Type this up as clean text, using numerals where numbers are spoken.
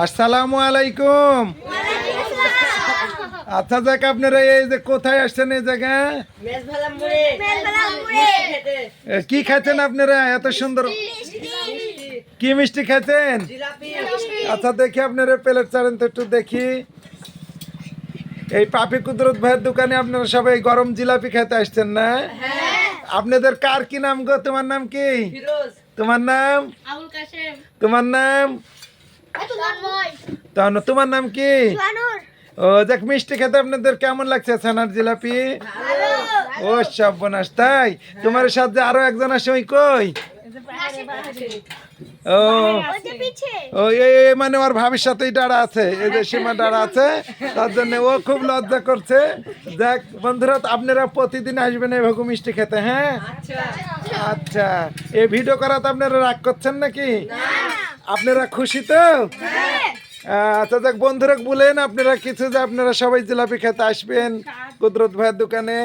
আসসালামু আলাইকুম। আচ্ছা যাক, আপনারা এই যে কোথায় আসছেন এই জায়গায়? কি খাচ্ছেন আপনারা এত সুন্দর? কি মিষ্টি খাচ্ছেন? আচ্ছা দেখি আপনারা প্লেট চাড়েন তো একটু দেখি। এই পাপি কুদরত ভাইয়ের দোকানে আপনারা সবাই গরম জিলাপি খেতে আসছেন না? আপনাদের কার কি নাম গো? তোমার নাম কি? তোমার নাম? তোমার নাম? তাহলে তোমার নাম কি? ও দেখ, মিষ্টি খেতে আপনাদের কেমন লাগছে? ছানার জিলাপি? ও সর্বনাশ, তাই? তোমার সাথে আরো একজন আসে, ওই কই? ও ও মানে ওর ভাবির সাথেই দাঁড়া আছে, এই যে সীমা দাঁড়া আছে, তার জন্য ও খুব লজ্জা করছে। দেখ বন্ধুরা, আপনারা প্রতিদিন আসবেন এইভাবে মিষ্টি খেতে, হ্যাঁ? আচ্ছা, এই ভিডিও করাতে আপনারা রাগ করছেন নাকি? আপনারা খুশি তো? আচ্ছা দেখ বন্ধুরা, বলেন আপনারা কিছু যে আপনারা সবাই জিলাপি খেতে আসবেন কুদরত ভাইয়ের দোকানে।